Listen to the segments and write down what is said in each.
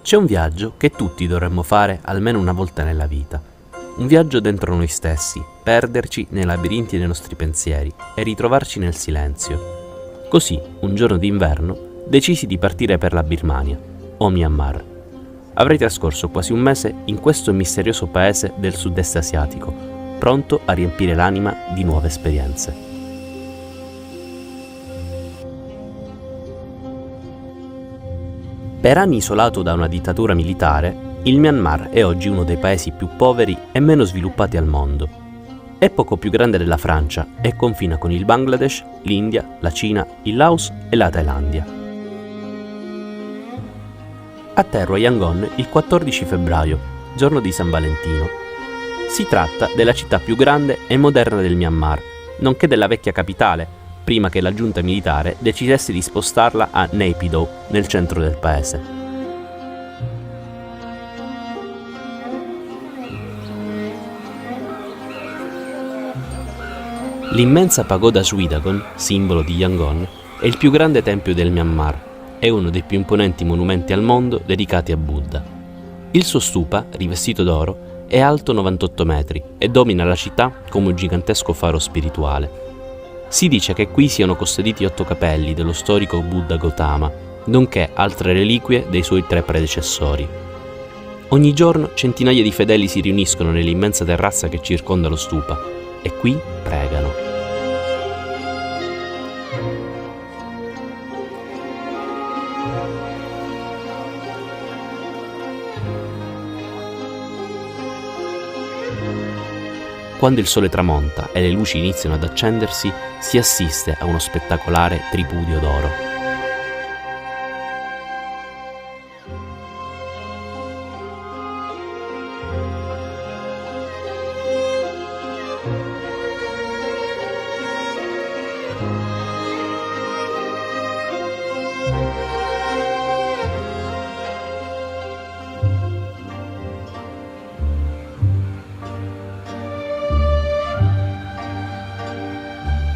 C'è un viaggio che tutti dovremmo fare almeno una volta nella vita. Un viaggio dentro noi stessi, perderci nei labirinti dei nostri pensieri e ritrovarci nel silenzio. Così, un giorno d'inverno, decisi di partire per la Birmania, o Myanmar. Avrei trascorso quasi un mese in questo misterioso paese del sud-est asiatico, pronto a riempire l'anima di nuove esperienze. Per anni isolato da una dittatura militare, il Myanmar è oggi uno dei paesi più poveri e meno sviluppati al mondo. È poco più grande della Francia e confina con il Bangladesh, l'India, la Cina, il Laos e la Thailandia. Atterro a Yangon il 14 febbraio, giorno di San Valentino. Si tratta della città più grande e moderna del Myanmar, nonché della vecchia capitale, prima che la giunta militare decidesse di spostarla a Naypyidaw, nel centro del paese. L'immensa pagoda Shwedagon, simbolo di Yangon, è il più grande tempio del Myanmar e uno dei più imponenti monumenti al mondo dedicati a Buddha. Il suo stupa, rivestito d'oro, è alto 98 metri e domina la città come un gigantesco faro spirituale. Si dice che qui siano custoditi 8 capelli dello storico Buddha Gautama, nonché altre reliquie dei suoi 3 predecessori. Ogni giorno centinaia di fedeli si riuniscono nell'immensa terrazza che circonda lo stupa e qui pregano. Quando il sole tramonta e le luci iniziano ad accendersi, si assiste a uno spettacolare tripudio d'oro.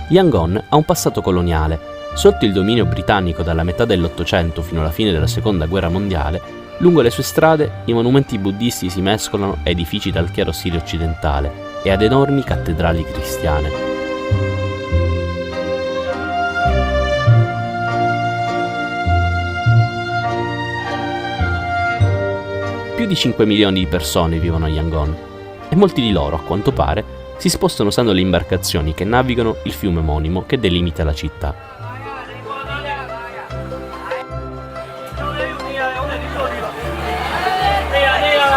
Yangon ha un passato coloniale. Sotto il dominio britannico dalla metà dell'Ottocento fino alla fine della Seconda Guerra Mondiale, lungo le sue strade i monumenti buddisti si mescolano a edifici dal chiaro stile occidentale e ad enormi cattedrali cristiane. Più di 5 milioni di persone vivono a Yangon e molti di loro, a quanto pare, si spostano usando le imbarcazioni che navigano il fiume omonimo che delimita la città.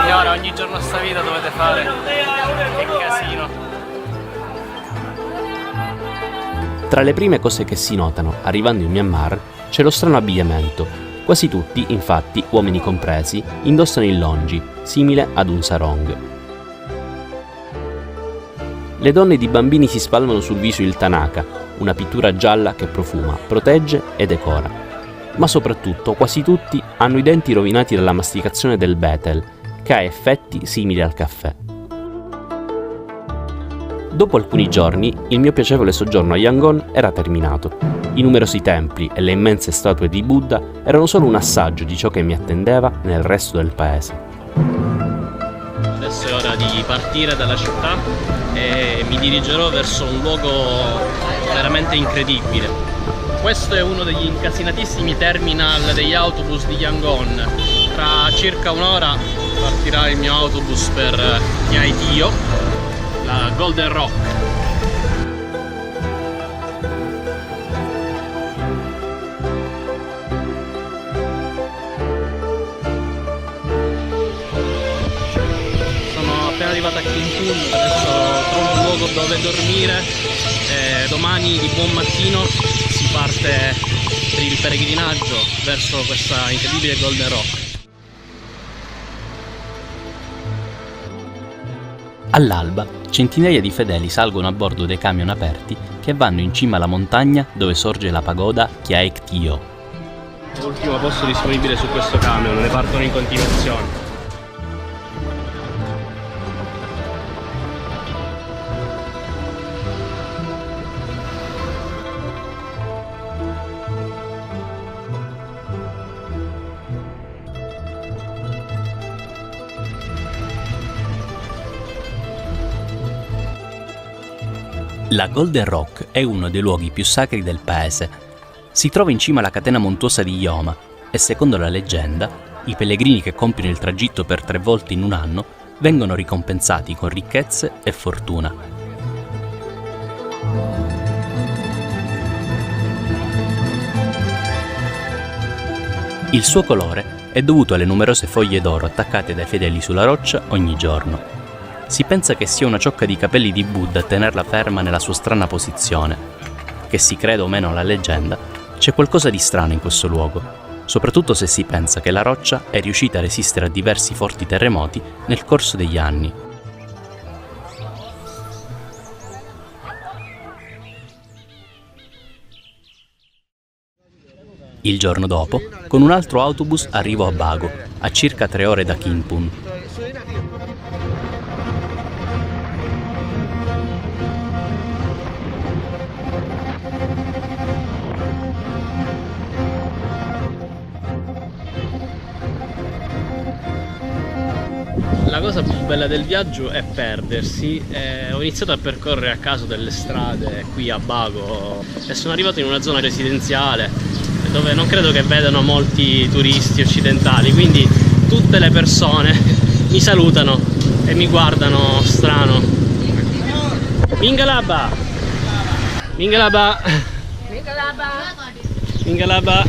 Signora, ogni giorno sta vita dovete fare. Che casino. Tra le prime cose che si notano arrivando in Myanmar c'è lo strano abbigliamento. Quasi tutti, infatti, uomini compresi, indossano il longi, simile ad un sarong. Le donne ed i bambini si spalmano sul viso il tanaka, una pittura gialla che profuma, protegge e decora. Ma soprattutto quasi tutti hanno i denti rovinati dalla masticazione del betel, che ha effetti simili al caffè. Dopo alcuni giorni, il mio piacevole soggiorno a Yangon era terminato. I numerosi templi e le immense statue di Buddha erano solo un assaggio di ciò che mi attendeva nel resto del paese. Adesso è ora di partire dalla città e mi dirigerò verso un luogo veramente incredibile. Questo è uno degli incasinatissimi terminal degli autobus di Yangon. Tra circa un'ora partirà il mio autobus per Naypyidaw, la Golden Rock. Arrivato a Kinpun, adesso trovo un luogo dove dormire e domani di buon mattino si parte per il peregrinaggio verso questa incredibile Golden Rock. All'alba, centinaia di fedeli salgono a bordo dei camion aperti che vanno in cima alla montagna dove sorge la pagoda Kyaik Tiyo. L'ultimo posto disponibile su questo camion, ne partono in continuazione. La Golden Rock è uno dei luoghi più sacri del paese. Si trova in cima alla catena montuosa di Ioma e, secondo la leggenda, i pellegrini che compiono il tragitto per 3 volte in un anno vengono ricompensati con ricchezze e fortuna. Il suo colore è dovuto alle numerose foglie d'oro attaccate dai fedeli sulla roccia ogni giorno. Si pensa che sia una ciocca di capelli di Buddha a tenerla ferma nella sua strana posizione. Che si creda o meno alla leggenda, c'è qualcosa di strano in questo luogo, soprattutto se si pensa che la roccia è riuscita a resistere a diversi forti terremoti nel corso degli anni. Il giorno dopo, con un altro autobus arrivo a Bago, a circa 3 ore da Kinpun. La cosa più bella del viaggio è perdersi. Ho iniziato a percorrere a caso delle strade qui a Bago e sono arrivato in una zona residenziale dove non credo che vedano molti turisti occidentali, quindi tutte le persone mi salutano e mi guardano strano. Mingalaba! Mingalaba! Mingalaba!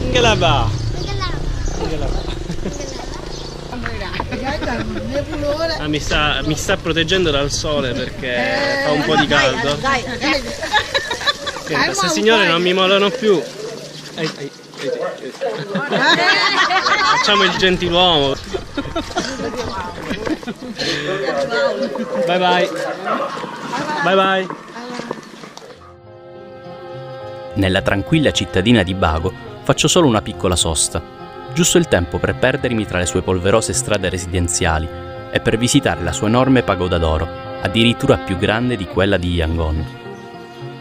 Mingalaba! Ah, mi sta proteggendo dal sole perché fa un po' di caldo. Queste signore non mi mollano più. Facciamo il gentiluomo. Bye bye. Bye bye. Nella tranquilla cittadina di Bago faccio solo una piccola sosta, giusto il tempo per perdermi tra le sue polverose strade residenziali e per visitare la sua enorme pagoda d'oro, addirittura più grande di quella di Yangon.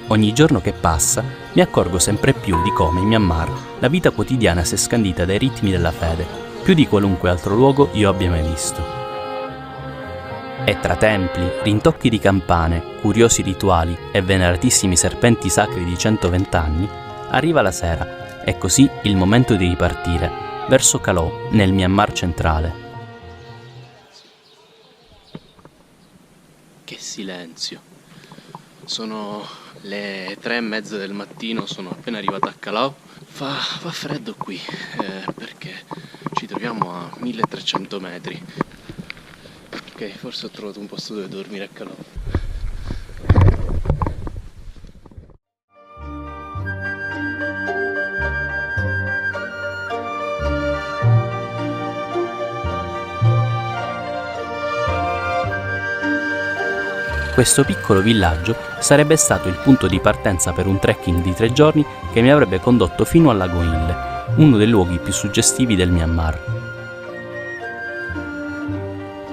Ogni giorno che passa mi accorgo sempre più di come in Myanmar la vita quotidiana si è scandita dai ritmi della fede, più di qualunque altro luogo io abbia mai visto. E tra templi, rintocchi di campane, curiosi rituali e veneratissimi serpenti sacri di 120 anni, arriva la sera e così il momento di ripartire verso Kalo, nel Myanmar centrale. Che silenzio. Sono le 3:30 del mattino, sono appena arrivato a Kalau. Fa freddo qui perché ci troviamo a 1300 metri. Ok, forse ho trovato un posto dove dormire a Kalau. Questo piccolo villaggio sarebbe stato il punto di partenza per un trekking di 3 giorni che mi avrebbe condotto fino al lago Inle, uno dei luoghi più suggestivi del Myanmar.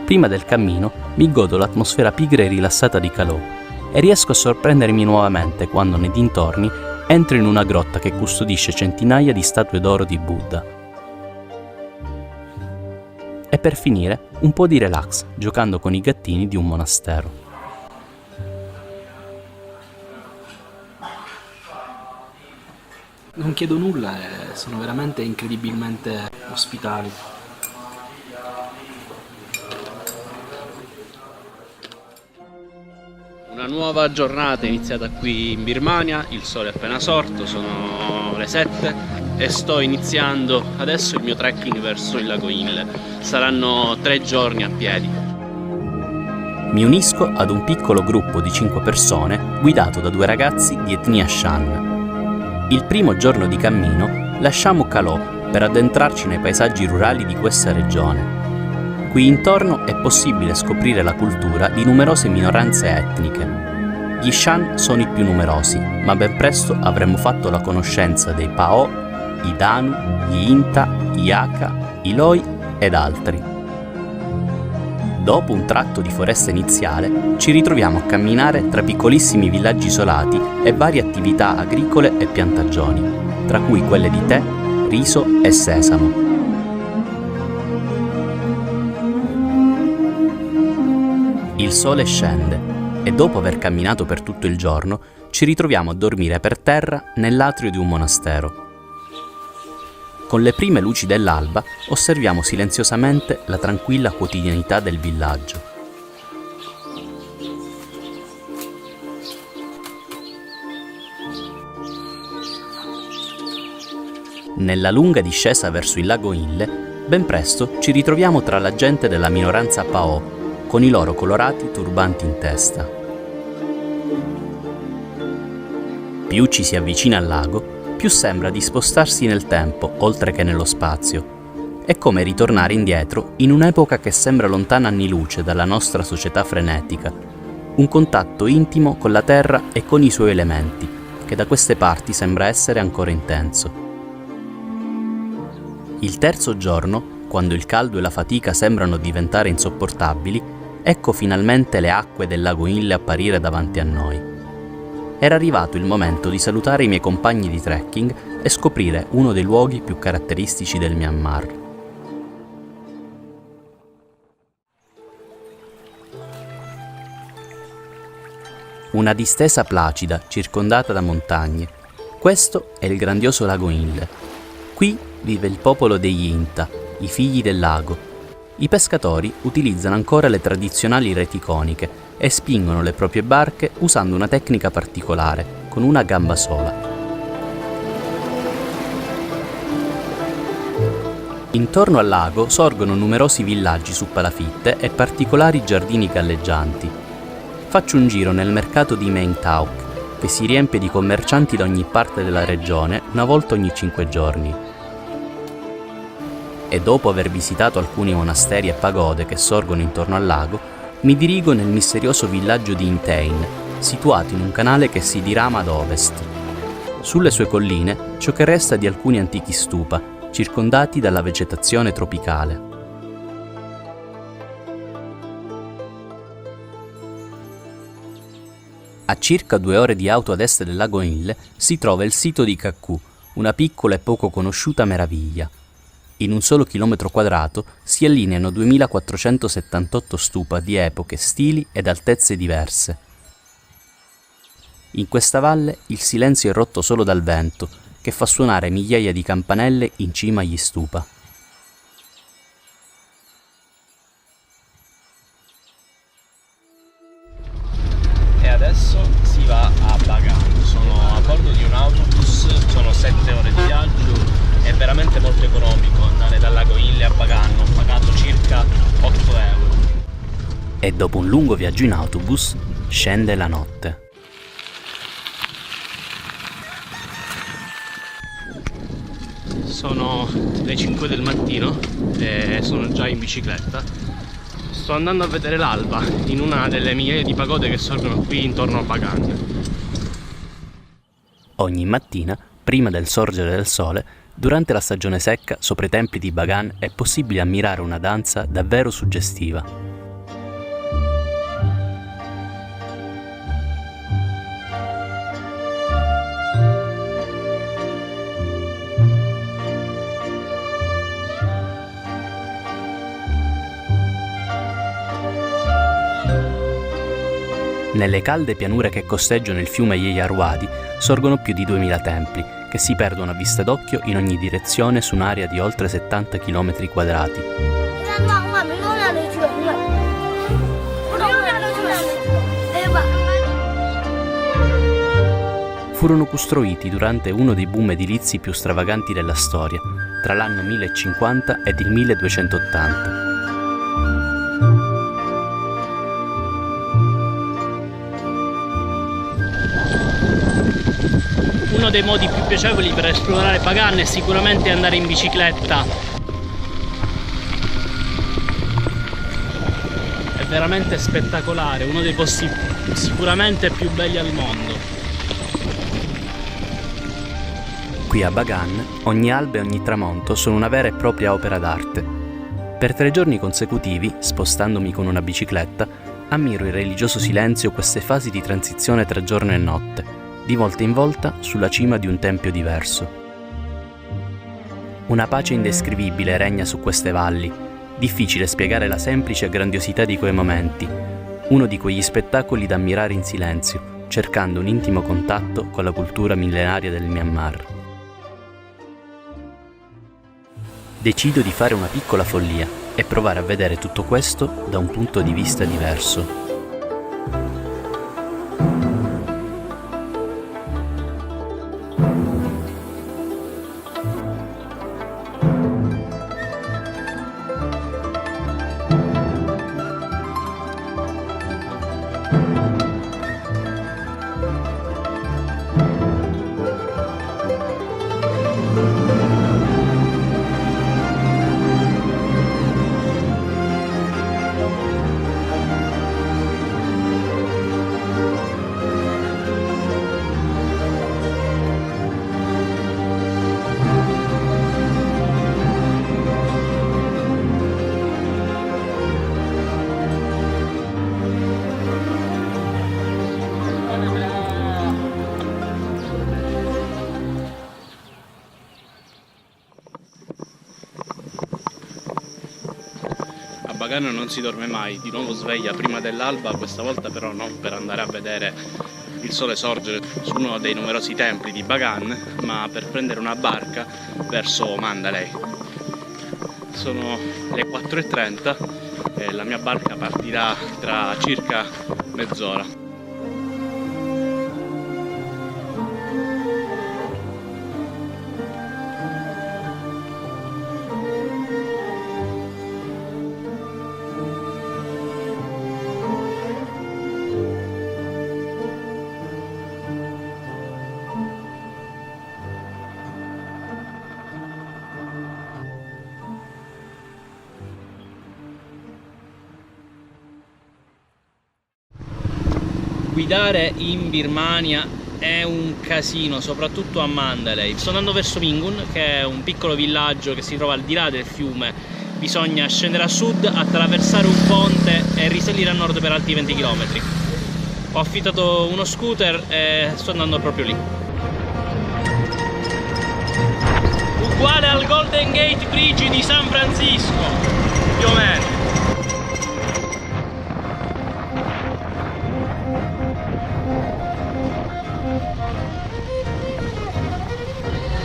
Prima del cammino mi godo l'atmosfera pigra e rilassata di Kalo e riesco a sorprendermi nuovamente quando nei dintorni entro in una grotta che custodisce centinaia di statue d'oro di Buddha. E per finire un po' di relax giocando con i gattini di un monastero. Non chiedo nulla e sono veramente incredibilmente ospitali. Una nuova giornata è iniziata qui in Birmania, il sole è appena sorto, sono le 7 e sto iniziando adesso il mio trekking verso il lago Inle. Saranno 3 giorni a piedi. Mi unisco ad un piccolo gruppo di 5 persone guidato da 2 ragazzi di etnia Shan. Il primo giorno di cammino lasciamo Kalo per addentrarci nei paesaggi rurali di questa regione. Qui intorno è possibile scoprire la cultura di numerose minoranze etniche. Gli Shan sono i più numerosi, ma ben presto avremo fatto la conoscenza dei Pao, i Danu, gli Inta, gli Aka, i Loi ed altri. Dopo un tratto di foresta iniziale, ci ritroviamo a camminare tra piccolissimi villaggi isolati e varie attività agricole e piantagioni, tra cui quelle di tè, riso e sesamo. Il sole scende e dopo aver camminato per tutto il giorno ci ritroviamo a dormire per terra nell'atrio di un monastero. Con le prime luci dell'alba osserviamo silenziosamente la tranquilla quotidianità del villaggio. Nella lunga discesa verso il lago Inle, ben presto ci ritroviamo tra la gente della minoranza Pao, con i loro colorati turbanti in testa. Più ci si avvicina al lago, più sembra di spostarsi nel tempo, oltre che nello spazio. È come ritornare indietro in un'epoca che sembra lontana anni luce dalla nostra società frenetica. Un contatto intimo con la terra e con i suoi elementi, che da queste parti sembra essere ancora intenso. Il terzo giorno, quando il caldo e la fatica sembrano diventare insopportabili, ecco finalmente le acque del lago Inle apparire davanti a noi. Era arrivato il momento di salutare i miei compagni di trekking e scoprire uno dei luoghi più caratteristici del Myanmar. Una distesa placida, circondata da montagne. Questo è il grandioso lago Inle. Qui vive il popolo degli Inta, i figli del lago. I pescatori utilizzano ancora le tradizionali reti coniche e spingono le proprie barche usando una tecnica particolare, con una gamba sola. Intorno al lago sorgono numerosi villaggi su palafitte e particolari giardini galleggianti. Faccio un giro nel mercato di Maeng Tauk, che si riempie di commercianti da ogni parte della regione una volta ogni 5 giorni. E dopo aver visitato alcuni monasteri e pagode che sorgono intorno al lago, mi dirigo nel misterioso villaggio di Intein, situato in un canale che si dirama ad ovest. Sulle sue colline ciò che resta di alcuni antichi stupa, circondati dalla vegetazione tropicale. A circa 2 ore di auto ad est del lago Inle si trova il sito di Kakku, una piccola e poco conosciuta meraviglia. In un solo chilometro quadrato si allineano 2478 stupa di epoche, stili ed altezze diverse. In questa valle il silenzio è rotto solo dal vento, che fa suonare migliaia di campanelle in cima agli stupa. E adesso si va a Bagan. Sono a bordo di un autobus, sono 7 ore di viaggio. È veramente molto economico andare dal lago Inle a Bagan, ho pagato circa 8 euro. E dopo un lungo viaggio in autobus scende la notte. Sono le 5 del mattino e sono già in bicicletta. Sto andando a vedere l'alba in una delle migliaia di pagode che sorgono qui intorno a Bagan. Ogni mattina, prima del sorgere del sole, durante la stagione secca, sopra i templi di Bagan è possibile ammirare una danza davvero suggestiva. Nelle calde pianure che costeggiano il fiume Yeyarwady sorgono più di 2000 templi, che si perdono a vista d'occhio in ogni direzione su un'area di oltre 70 km quadrati. Furono costruiti durante uno dei boom edilizi più stravaganti della storia, tra l'anno 1050 ed il 1280. Uno dei modi più piacevoli per esplorare Bagan è sicuramente andare in bicicletta. È veramente spettacolare, uno dei posti sicuramente più belli al mondo. Qui a Bagan ogni alba e ogni tramonto sono una vera e propria opera d'arte. Per 3 giorni consecutivi, spostandomi con una bicicletta, ammiro il religioso silenzio queste fasi di transizione tra giorno e notte, di volta in volta sulla cima di un tempio diverso. Una pace indescrivibile regna su queste valli, difficile spiegare la semplice grandiosità di quei momenti, Uno di quegli spettacoli da ammirare in silenzio, cercando un intimo contatto con la cultura millenaria del Myanmar. Decido di fare una piccola follia e provare a vedere tutto questo da un punto di vista diverso. A Bagan non si dorme mai, di nuovo sveglia prima dell'alba, questa volta però non per andare a vedere il sole sorgere su uno dei numerosi templi di Bagan, ma per prendere una barca verso Mandalay. Sono le 4:30 e la mia barca partirà tra circa mezz'ora. Guidare in Birmania è un casino, soprattutto a Mandalay. Sto andando verso Mingun, che è un piccolo villaggio che si trova al di là del fiume. Bisogna scendere a sud, attraversare un ponte e risalire a nord per altri 20 km. Ho affittato uno scooter e sto andando proprio lì. Uguale al Golden Gate Bridge di San Francisco, più o meno.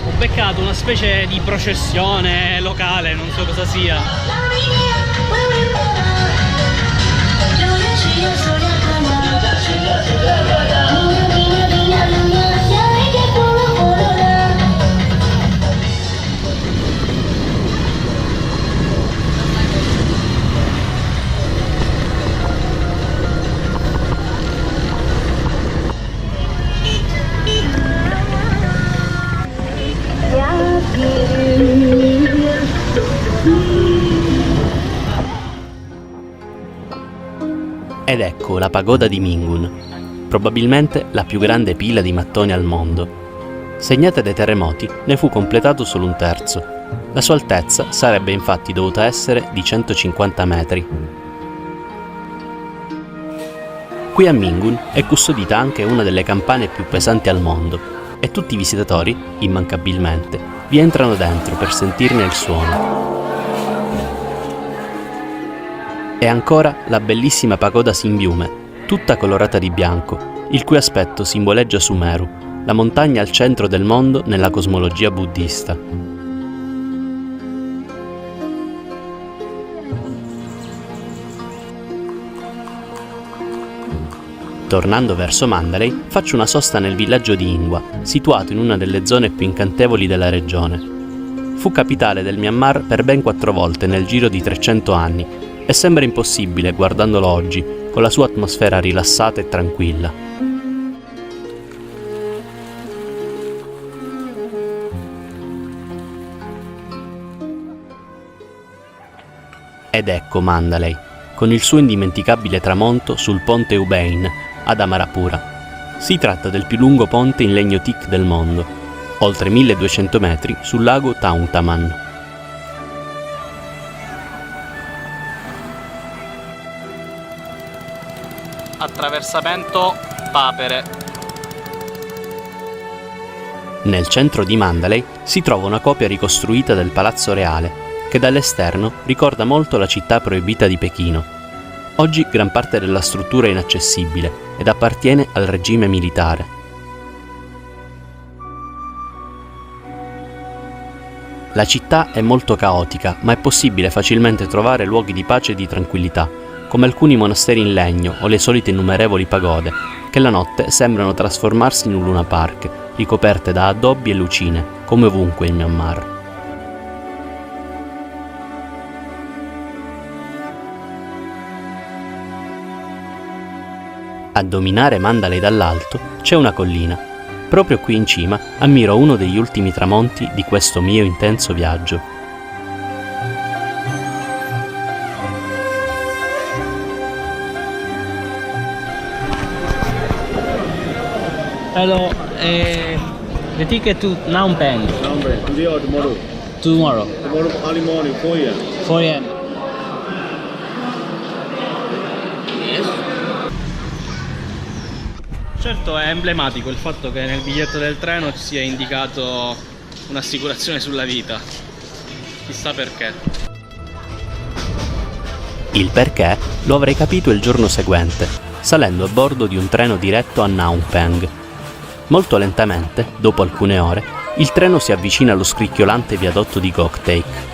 Ho beccato una specie di processione locale, non so cosa sia. Ed ecco la pagoda di Mingun, probabilmente la più grande pila di mattoni al mondo. Segnata dai terremoti, ne fu completato solo un terzo. La sua altezza sarebbe infatti dovuta essere di 150 metri. Qui a Mingun è custodita anche una delle campane più pesanti al mondo e tutti i visitatori, immancabilmente, vi entrano dentro per sentirne il suono. E ancora la bellissima pagoda Simbiume, tutta colorata di bianco, il cui aspetto simboleggia Sumeru, la montagna al centro del mondo nella cosmologia buddista. Tornando verso Mandalay, faccio una sosta nel villaggio di Ingwa, situato in una delle zone più incantevoli della regione. Fu capitale del Myanmar per ben 4 volte nel giro di 300 anni, e sembra impossibile guardandolo oggi, con la sua atmosfera rilassata e tranquilla. Ed ecco Mandalay, con il suo indimenticabile tramonto sul ponte Ubein, ad Amarapura. Si tratta del più lungo ponte in legno teak del mondo, oltre 1200 metri sul lago Tauntaman. Attraversamento Papere. Nel centro di Mandalay si trova una copia ricostruita del Palazzo Reale, che dall'esterno ricorda molto la città proibita di Pechino. Oggi gran parte della struttura è inaccessibile ed appartiene al regime militare. La città è molto caotica, ma è possibile facilmente trovare luoghi di pace e di tranquillità, come alcuni monasteri in legno o le solite innumerevoli pagode, che la notte sembrano trasformarsi in un Luna Park, ricoperte da addobbi e lucine, come ovunque in Myanmar. A dominare Mandalay dall'alto c'è una collina. Proprio qui in cima ammiro uno degli ultimi tramonti di questo mio intenso viaggio. Hello, the ticket to Phnom Penh. Today or tomorrow? Tomorrow. Tomorrow early morning, 4 a.m. 4 a.m. Certo, è emblematico il fatto che nel biglietto del treno ci sia indicato un'assicurazione sulla vita. Chissà perché. Il perché lo avrei capito il giorno seguente, salendo a bordo di un treno diretto a Phnom Penh. Molto lentamente, dopo alcune ore, il treno si avvicina allo scricchiolante viadotto di Gokteik.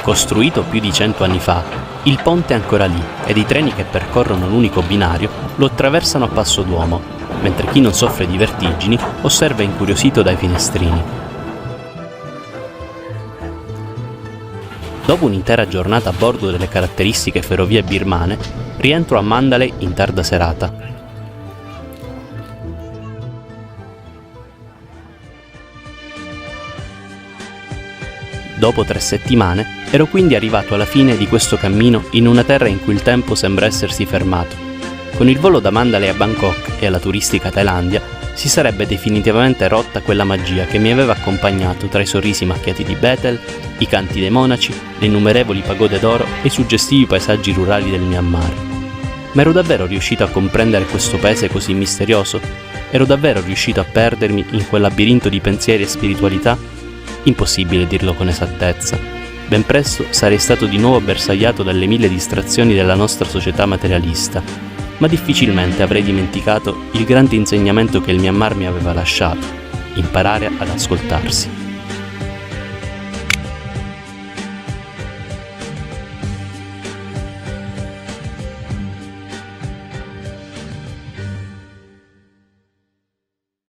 Costruito più di 100 anni fa, il ponte è ancora lì ed i treni che percorrono l'unico binario lo attraversano a passo d'uomo, mentre chi non soffre di vertigini osserva incuriosito dai finestrini. Dopo un'intera giornata a bordo delle caratteristiche ferrovie birmane, rientro a Mandalay in tarda serata. Dopo 3 settimane ero quindi arrivato alla fine di questo cammino in una terra in cui il tempo sembra essersi fermato. Con il volo da Mandalay a Bangkok e alla turistica Thailandia si sarebbe definitivamente rotta quella magia che mi aveva accompagnato tra i sorrisi macchiati di Bethel, i canti dei monaci, le innumerevoli pagode d'oro e i suggestivi paesaggi rurali del Myanmar. Ma ero davvero riuscito a comprendere questo paese così misterioso? Ero davvero riuscito a perdermi in quel labirinto di pensieri e spiritualità? Impossibile dirlo con esattezza. Ben presto sarei stato di nuovo bersagliato dalle 1000 distrazioni della nostra società materialista, ma difficilmente avrei dimenticato il grande insegnamento che il Myanmar mi aveva lasciato: imparare ad ascoltarsi.